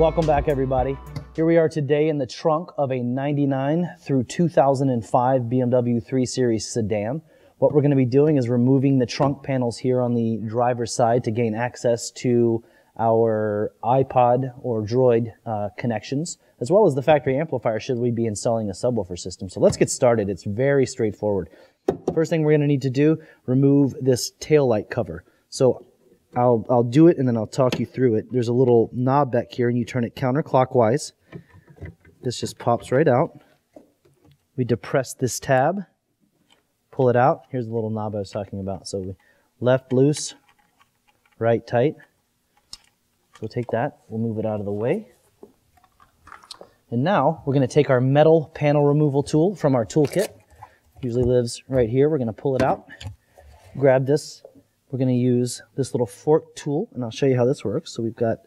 Welcome back, everybody. Here we are today in the trunk of a 99 through 2005 BMW 3 Series sedan. What we're going to be doing is removing the trunk panels here on the driver's side to gain access to our iPod or Droid connections, as well as the factory amplifier should we be installing a subwoofer system. So let's get started. It's very straightforward. First thing we're going to need to do, remove this taillight cover. So I'll do it and then I'll talk you through it. There's a little knob back here and you turn it counterclockwise. This just pops right out. We depress this tab, pull it out. Here's the little knob I was talking about. So we left loose, right tight. So we'll take that, we'll move it out of the way. And now we're going to take our metal panel removal tool from our toolkit. Usually lives right here. We're going to pull it out, grab this. We're going to use this little fork tool, and I'll show you how this works. So we've got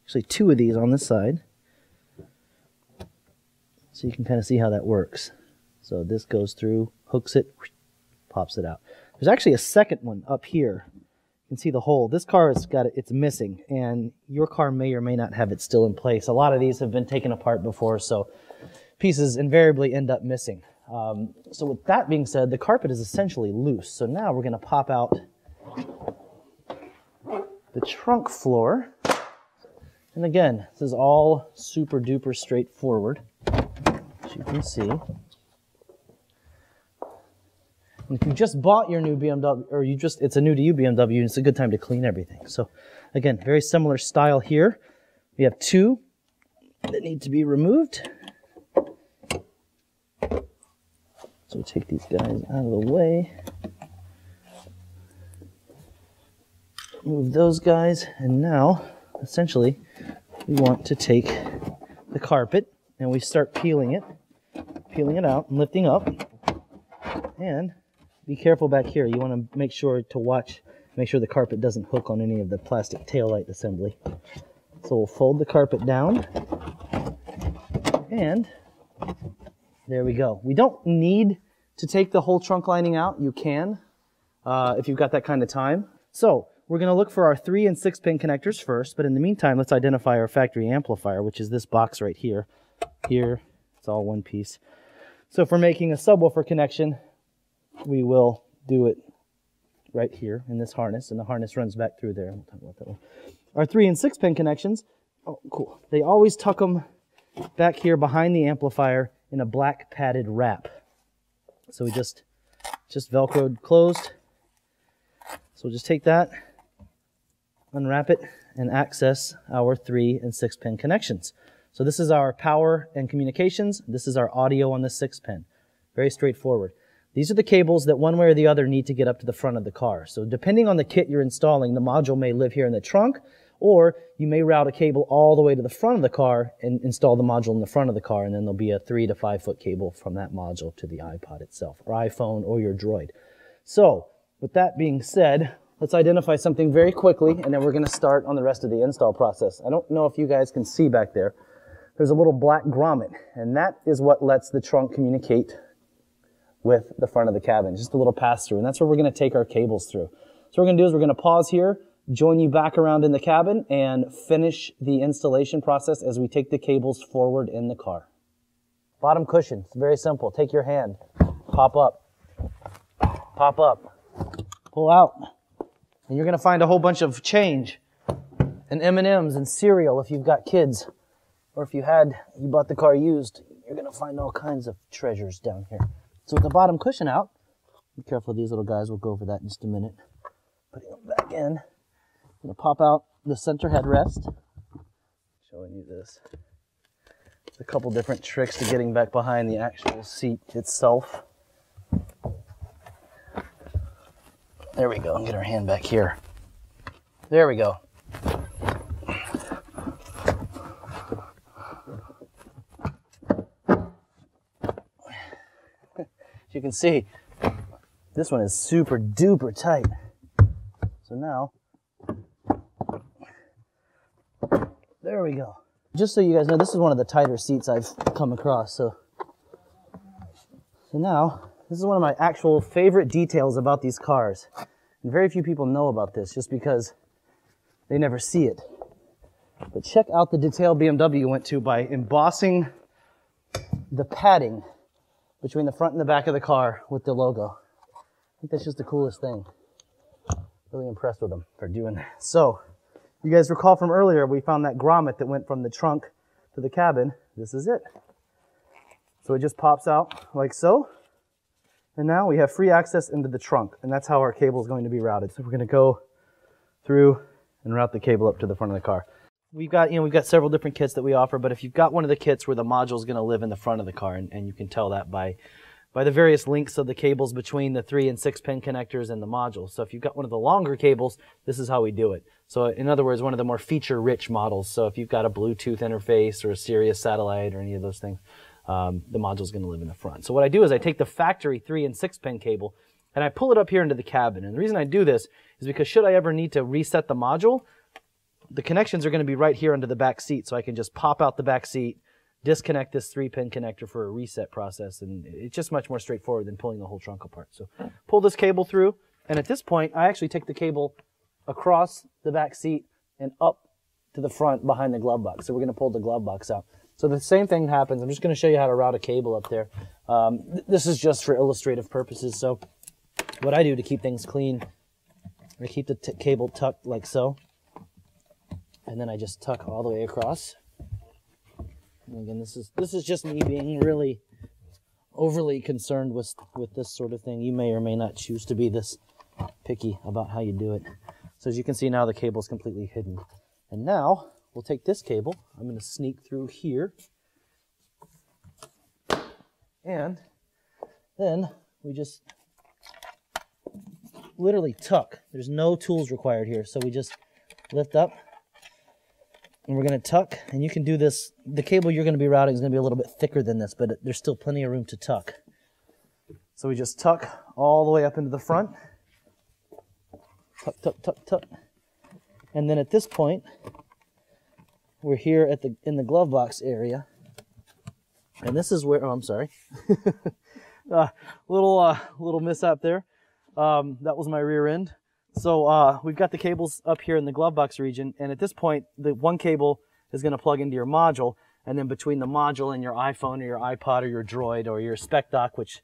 actually two of these on this side. So you can kind of see how that works. So this goes through, hooks it, pops it out. There's actually a second one up here. You can see the hole. This car has got it, it's missing, and your car may or may not have it still in place. A lot of these have been taken apart before, so pieces invariably end up missing. So with that being said, the carpet is essentially loose. So now we're going to pop out the trunk floor. And again, this is all super duper straightforward, as you can see. And if you just bought your new BMW, or it's a new to you BMW, it's a good time to clean everything. So again, very similar style here. We have two that need to be removed. So we'll take these guys out of the way. Move those guys, and now essentially we want to take the carpet and we start peeling it out and lifting up. And be careful back here. You want to make sure the carpet doesn't hook on any of the plastic taillight assembly. So we'll fold the carpet down, and there we go. We don't need to take the whole trunk lining out. You can if you've got that kind of time. So we're going to look for our 3 and 6 pin connectors first, but in the meantime, let's identify our factory amplifier, which is this box right here. Here, it's all one piece. So if we're making a subwoofer connection, we will do it right here in this harness, and the harness runs back through there. We'll talk about that one. Our 3 and 6 pin connections, oh, cool. They always tuck them back here behind the amplifier in a black padded wrap. So we just Velcroed closed. So we'll just take that, unwrap it, and access our 3 and 6 pin connections. So this is our power and communications. This is our audio on the 6 pin. Very straightforward. These are the cables that one way or the other need to get up to the front of the car. So depending on the kit you're installing, the module may live here in the trunk, or you may route a cable all the way to the front of the car and install the module in the front of the car, and then there'll be a 3 to 5 foot cable from that module to the iPod itself, or iPhone, or your Droid. So with that being said, let's identify something very quickly, and then we're going to start on the rest of the install process. I don't know if you guys can see back there. There's a little black grommet, and that is what lets the trunk communicate with the front of the cabin. Just a little pass-through, and that's where we're going to take our cables through. So what we're going to do is we're going to pause here, join you back around in the cabin, and finish the installation process as we take the cables forward in the car. Bottom cushion, it's very simple. Take your hand, pop up, pull out, and you're going to find a whole bunch of change and M&Ms and cereal if you've got kids, or if you bought the car used, you're going to find all kinds of treasures down here. So with the bottom cushion out, be careful, these little guys, we'll go over that in just a minute. Putting them back in, I'm going to pop out the center headrest, showing you this. There's a couple different tricks to getting back behind the actual seat itself. There we go, and get our hand back here. There we go. As you can see, this one is super duper tight. So now, there we go. Just so you guys know, this is one of the tighter seats I've come across. So now, this is one of my actual favorite details about these cars. And very few people know about this just because they never see it. But check out the detail BMW went to by embossing the padding between the front and the back of the car with the logo. I think that's just the coolest thing. Really impressed with them for doing that. So, you guys recall from earlier, we found that grommet that went from the trunk to the cabin. This is it. So it just pops out like so. And now we have free access into the trunk. And that's how our cable is going to be routed. So we're going to go through and route the cable up to the front of the car. We've got several different kits that we offer, but if you've got one of the kits where the module is going to live in the front of the car, and you can tell that by the various links of the cables between the 3 and 6 pin connectors and the module. So if you've got one of the longer cables, this is how we do it. So in other words, one of the more feature-rich models. So if you've got a Bluetooth interface or a Sirius satellite or any of those things, the module is going to live in the front. So what I do is I take the factory 3 and 6 pin cable and I pull it up here into the cabin. And the reason I do this is because should I ever need to reset the module, the connections are going to be right here under the back seat. So I can just pop out the back seat, disconnect this 3-pin connector for a reset process, and it's just much more straightforward than pulling the whole trunk apart. So pull this cable through, and at this point, I actually take the cable across the back seat and up to the front behind the glove box. So we're going to pull the glove box out. So the same thing happens. I'm just going to show you how to route a cable up there. This is just for illustrative purposes. So what I do to keep things clean, I keep the cable tucked like so, and then I just tuck all the way across. And again, this is just me being really overly concerned with this sort of thing. You may or may not choose to be this picky about how you do it. So as you can see now, the cable is completely hidden. And now we'll take this cable. I'm going to sneak through here. And then we just literally tuck. There's no tools required here. So we just lift up. And we're going to tuck, and you can do this. The cable you're going to be routing is going to be a little bit thicker than this, but there's still plenty of room to tuck. So we just tuck all the way up into the front. Tuck, tuck, tuck, tuck. And then at this point, we're here at in the glove box area. And this is where, oh, I'm sorry. Little mishap there. That was my rear end. So we've got the cables up here in the glove box region, and at this point, the one cable is going to plug into your module, and then between the module and your iPhone or your iPod or your Droid or your spec dock, which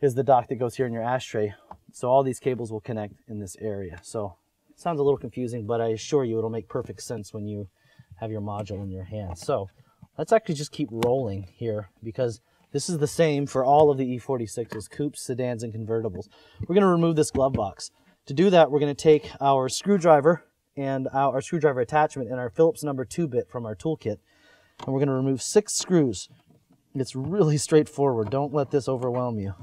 is the dock that goes here in your ashtray. So all these cables will connect in this area. So it sounds a little confusing, but I assure you it'll make perfect sense when you have your module in your hand. So let's actually just keep rolling here, because this is the same for all of the E46s, coupes, sedans, and convertibles. We're going to remove this glove box. To do that, we're going to take our screwdriver and our screwdriver attachment and our Phillips number 2 bit from our toolkit, and we're going to remove 6 screws. It's really straightforward. Don't let this overwhelm you.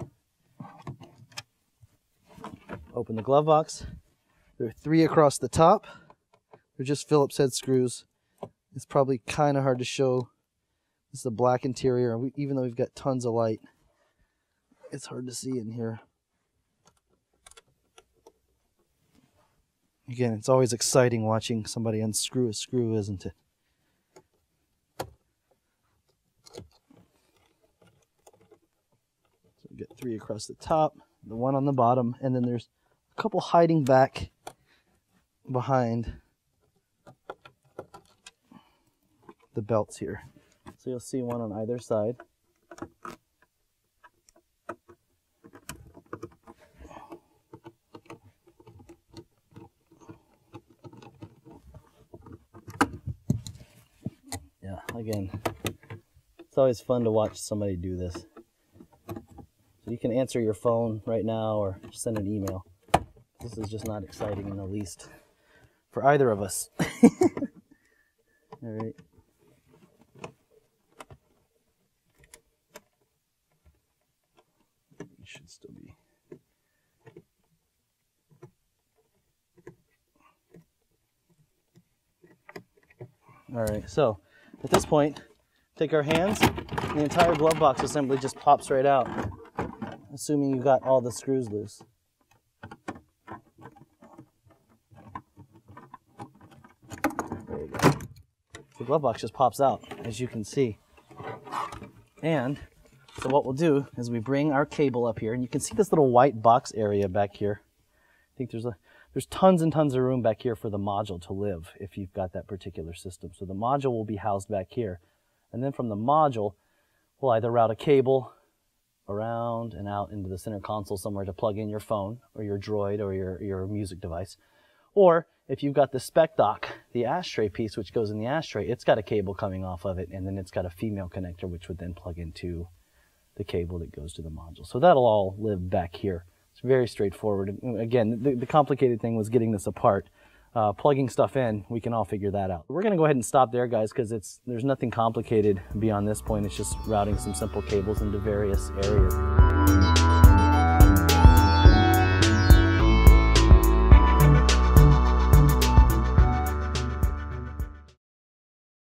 Open the glove box. There are 3 across the top. They're just Phillips head screws. It's probably kind of hard to show. This is the black interior. Even though we've got tons of light, it's hard to see in here. Again, it's always exciting watching somebody unscrew a screw, isn't it? So we get 3 across the top, the 1 on the bottom, and then there's a couple hiding back behind the belts here. So you'll see 1 on either side. Again, it's always fun to watch somebody do this. So you can answer your phone right now or send an email. This is just not exciting in the least for either of us. All right. It should still be. All right, so at this point, take our hands, and the entire glove box assembly just pops right out, assuming you've got all the screws loose. There you go. The glove box just pops out, as you can see. And so what we'll do is we bring our cable up here, and you can see this little white box area back here. I think there's tons and tons of room back here for the module to live if you've got that particular system. So the module will be housed back here. And then from the module, we'll either route a cable around and out into the center console somewhere to plug in your phone or your Droid or your music device. Or if you've got the spec dock, the ashtray piece which goes in the ashtray, it's got a cable coming off of it, and then it's got a female connector which would then plug into the cable that goes to the module. So that'll all live back here. It's very straightforward. Again, the complicated thing was getting this apart. Plugging stuff in, we can all figure that out. We're gonna go ahead and stop there, guys, because there's nothing complicated beyond this point. It's just routing some simple cables into various areas.